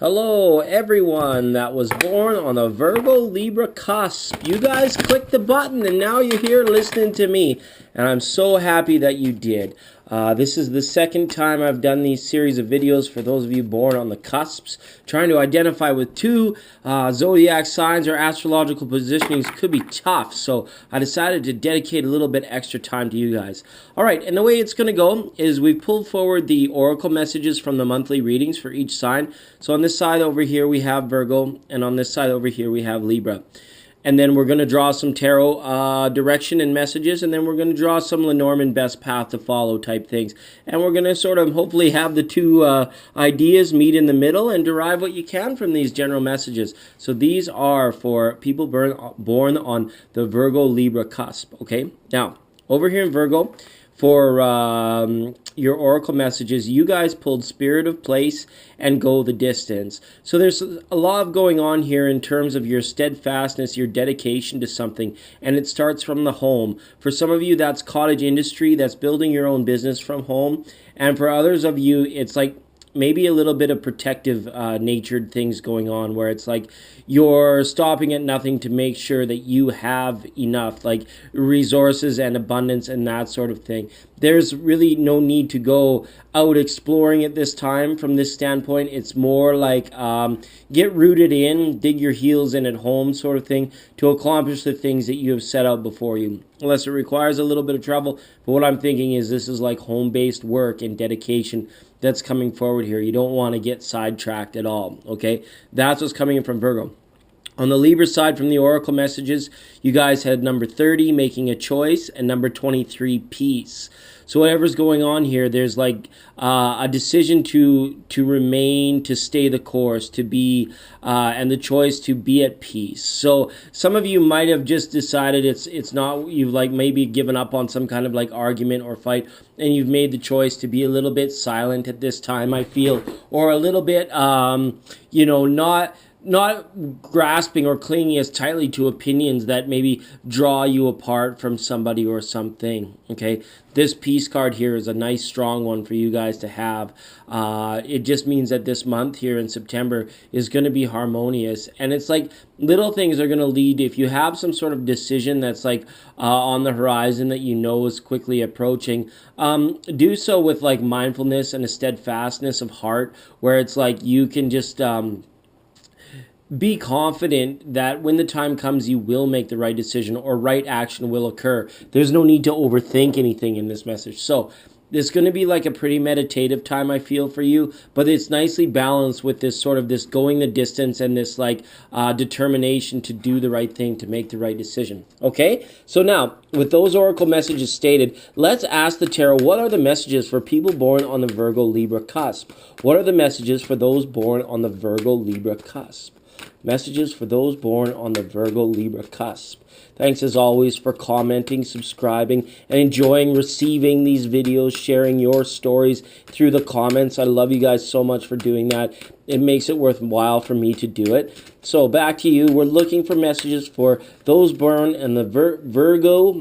Hello, everyone that was born on the Virgo Libra Cusp. You guys clicked the button and now you're here listening to me. And I'm so happy that you did. This is the second time I've done these series of videos for those of you born on the cusps. Trying to identify with two zodiac signs or astrological positionings could be tough. So I decided to dedicate a little bit extra time to you guys. All right, and the way it's going to go is we pulled forward the oracle messages from the monthly readings for each sign. So on this side over here we have Virgo, and on this side over here we have Libra. And then we're going to draw some tarot direction and messages, and then we're going to draw some Lenormand best path to follow type things. And we're going to sort of hopefully have the two ideas meet in the middle and derive what you can from these general messages. So these are for people born on the Virgo Libra cusp, okay? Now, over here in Virgo, for your oracle messages, you guys pulled Spirit of Place and Go the Distance. So there's a lot going on here in terms of your steadfastness, your dedication to something, and it starts from the home. For some of you, that's cottage industry, that's building your own business from home, and for others of you, it's like maybe a little bit of protective natured things going on where it's like you're stopping at nothing to make sure that you have enough, like resources and abundance and that sort of thing. There's really no need to go out exploring at this time from this standpoint. It's more like get rooted in, dig your heels in at home sort of thing to accomplish the things that you have set out before you. Unless it requires a little bit of travel. But what I'm thinking is this is like home-based work and dedication that's coming forward here. You don't want to get sidetracked at all, okay? That's what's coming in from Virgo. On the Libra side from the oracle messages, you guys had number 30, making a choice, and number 23, peace. So whatever's going on here, there's like a decision to remain, to stay the course, to be, and the choice to be at peace. So some of you might have just decided it's not, you've like maybe given up on some kind of like argument or fight, and you've made the choice to be a little bit silent at this time, I feel, or a little bit, not grasping or clinging as tightly to opinions that maybe draw you apart from somebody or something, okay? This peace card here is a nice, strong one for you guys to have. It just means that this month here in September is going to be harmonious. And it's like little things are going to lead, if you have some sort of decision that's like on the horizon that you know is quickly approaching, do so with like mindfulness and a steadfastness of heart where it's like you can just be confident that when the time comes, you will make the right decision or right action will occur. There's no need to overthink anything in this message. So it's going to be like a pretty meditative time, I feel, for you, but it's nicely balanced with this sort of this going the distance and this like determination to do the right thing, to make the right decision. Okay, so now with those oracle messages stated, let's ask the tarot, what are the messages for people born on the Virgo Libra cusp? What are the messages for those born on the Virgo Libra cusp? Messages for those born on the Virgo Libra cusp. Thanks as always for commenting, subscribing, and enjoying receiving these videos, sharing your stories through the comments. I love you guys so much for doing that. It makes it worthwhile for me to do it. So back to you. We're looking for messages for those born in the Virgo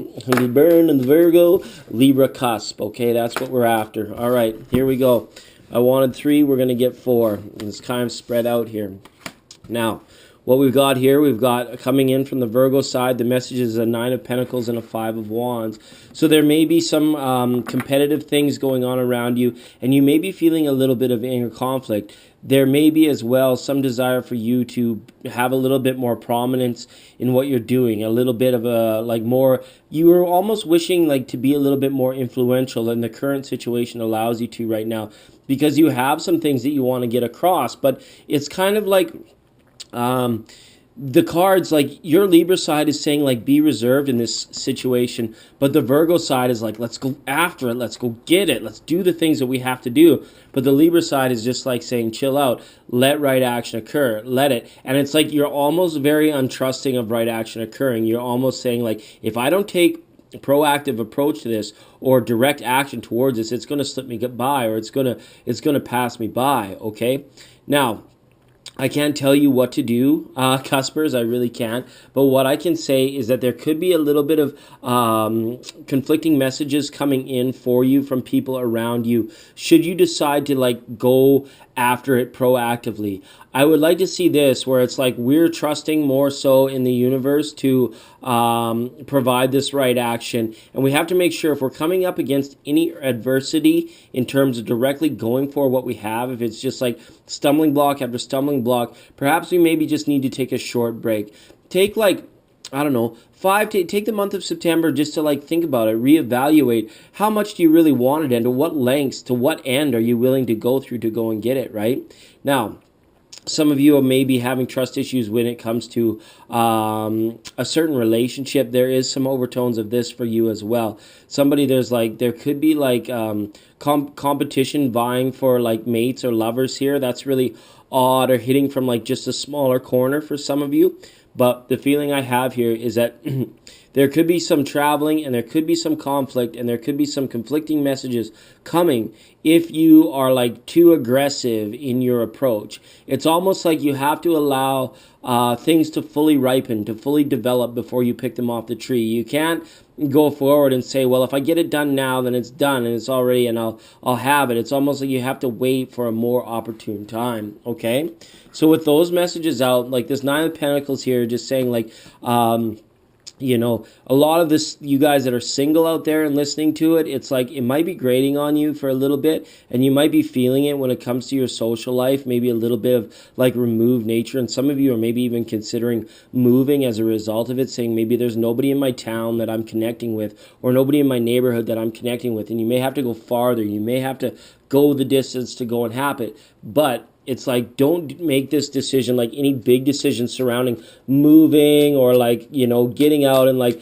Libra cusp. Okay, that's what we're after. All right, here we go. I wanted 3. We're going to get 4. It's kind of spread out here. Now, what we've got here, we've got coming in from the Virgo side, the message is a 9 of Pentacles and a 5 of Wands. So there may be some competitive things going on around you, and you may be feeling a little bit of inner conflict. There may be as well some desire for you to have a little bit more prominence in what you're doing, a little bit of a, like more, you are almost wishing like to be a little bit more influential than the current situation allows you to right now, because you have some things that you want to get across, but it's kind of like, the cards, like your Libra side is saying like be reserved in this situation, but the Virgo side is like let's go after it, let's go get it, let's do the things that we have to do. But the Libra side is just like saying chill out, let right action occur, let it. And it's like you're almost very untrusting of right action occurring. You're almost saying like if I don't take a proactive approach to this or direct action towards this, it's going to slip me by, or it's going to pass me by. Okay, now I can't tell you what to do, cuspers, I really can't. But what I can say is that there could be a little bit of conflicting messages coming in for you from people around you. Should you decide to like go after it proactively. I would like to see this where it's like we're trusting more so in the universe to provide this right action. And we have to make sure if we're coming up against any adversity in terms of directly going for what we have, if it's just like stumbling block after stumbling block, perhaps we maybe just need to take a short break. Take like, I don't know, take the month of September just to like think about it, reevaluate how much do you really want it and to what lengths, to what end are you willing to go through to go and get it, right? Now, some of you may be having trust issues when it comes to a certain relationship. There is some overtones of this for you as well. There could be like competition vying for like mates or lovers here. That's really odd or hitting from like just a smaller corner for some of you. But the feeling I have here is that there could be some traveling and there could be some conflict and there could be some conflicting messages coming if you are like too aggressive in your approach. It's almost like you have to allow things to fully ripen, to fully develop before you pick them off the tree. You can't go forward and say, well, if I get it done now, then it's done and it's already and I'll have it. It's almost like you have to wait for a more opportune time, okay? So with those messages out, like this Nine of Pentacles here, just saying like, a lot of this, you guys that are single out there and listening to it, it's like it might be grating on you for a little bit and you might be feeling it when it comes to your social life, maybe a little bit of like removed nature. And some of you are maybe even considering moving as a result of it, saying maybe there's nobody in my town that I'm connecting with or nobody in my neighborhood that I'm connecting with. And you may have to go farther. You may have to go the distance to go and have it. But it's like, don't make this decision like any big decision surrounding moving or like, getting out and like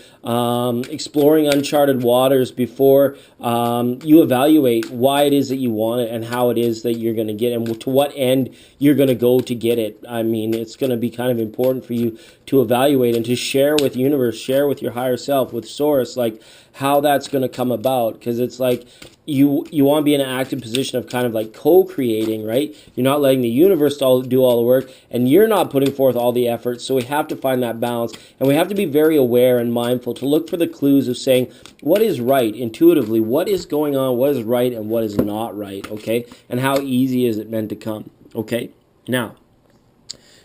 exploring uncharted waters before you evaluate why it is that you want it and how it is that you're going to get it and to what end you're going to go to get it. I mean, it's going to be kind of important for you to evaluate and to share with the universe, share with your higher self, with source, like how that's going to come about. Because it's like, you want to be in an active position of kind of like co-creating, right? You're not letting the universe do all the work and you're not putting forth all the effort. So we have to find that balance and we have to be very aware and mindful to look for the clues of saying what is right intuitively, what is going on, what is right and what is not right, okay? And how easy is it meant to come, okay? Now,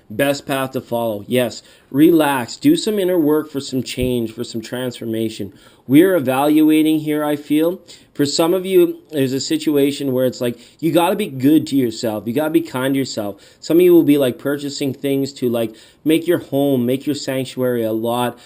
best path to follow. Yes, relax. Do some inner work for some change, for some transformation. We're evaluating here, I feel. For some of you, there's a situation where it's like, you got to be good to yourself. You got to be kind to yourself. Some of you will be like purchasing things to like make your home, make your sanctuary a lot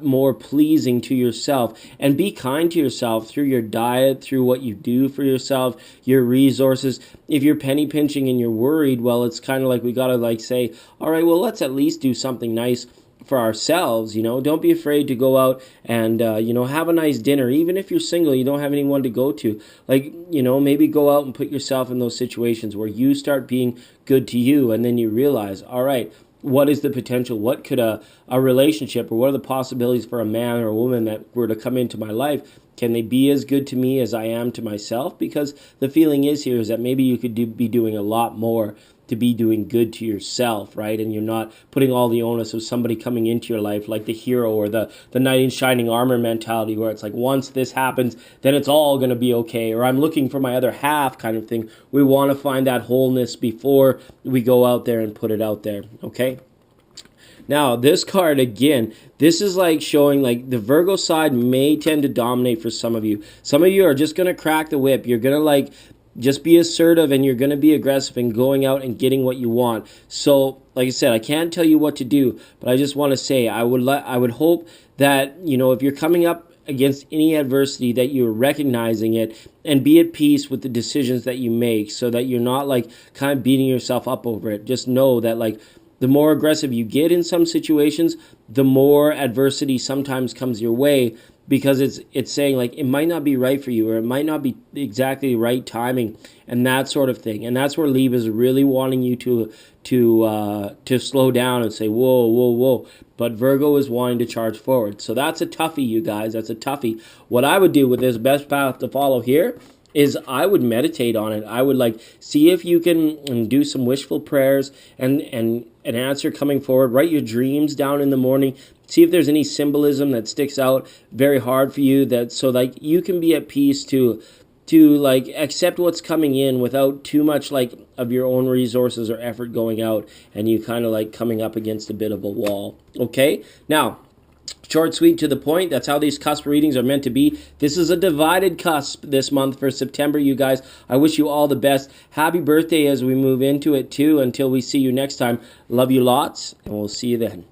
more pleasing to yourself. And be kind to yourself through your diet, through what you do for yourself, your resources. If you're penny pinching and you're worried, well, it's kind of like we got to like say, all right, well, let's at least do something nice for ourselves. Don't be afraid to go out and have a nice dinner. Even if you're single, you don't have anyone to go to, like, maybe go out and put yourself in those situations where you start being good to you and then you realize, all right, what is the potential? What could a relationship or what are the possibilities for a man or a woman that were to come into my life? Can they be as good to me as I am to myself? Because the feeling is here is that maybe you could be doing a lot more to be doing good to yourself, right? And you're not putting all the onus of somebody coming into your life like the hero or the knight in shining armor mentality where it's like once this happens, then it's all going to be okay. Or I'm looking for my other half kind of thing. We want to find that wholeness before we go out there and put it out there, okay? Now, this card, again, this is like showing like the Virgo side may tend to dominate for some of you. Some of you are just going to crack the whip. You're going to like just be assertive and you're going to be aggressive and going out and getting what you want. So, like I said, I can't tell you what to do, but I just want to say I would hope that, if you're coming up against any adversity that you're recognizing it and be at peace with the decisions that you make so that you're not like kind of beating yourself up over it. Just know that like the more aggressive you get in some situations, the more adversity sometimes comes your way because it's saying like it might not be right for you or it might not be exactly the right timing and that sort of thing. And that's where Libra is really wanting you to slow down and say, whoa. But Virgo is wanting to charge forward. So that's a toughie, you guys. That's a toughie. What I would do with this best path to follow here is I would meditate on it. I would like see if you can do some wishful prayers and an answer coming forward. Write your dreams down in the morning. See if there's any symbolism that sticks out very hard for you that so like you can be at peace to to like accept what's coming in without too much like of your own resources or effort going out, and you kind of like coming up against a bit of a wall. Okay, now short, sweet, to the point. That's how these cusp readings are meant to be. This is a divided cusp this month for September, you guys. I wish you all the best. Happy birthday as we move into it too. Until we see you next time, love you lots, and we'll see you then.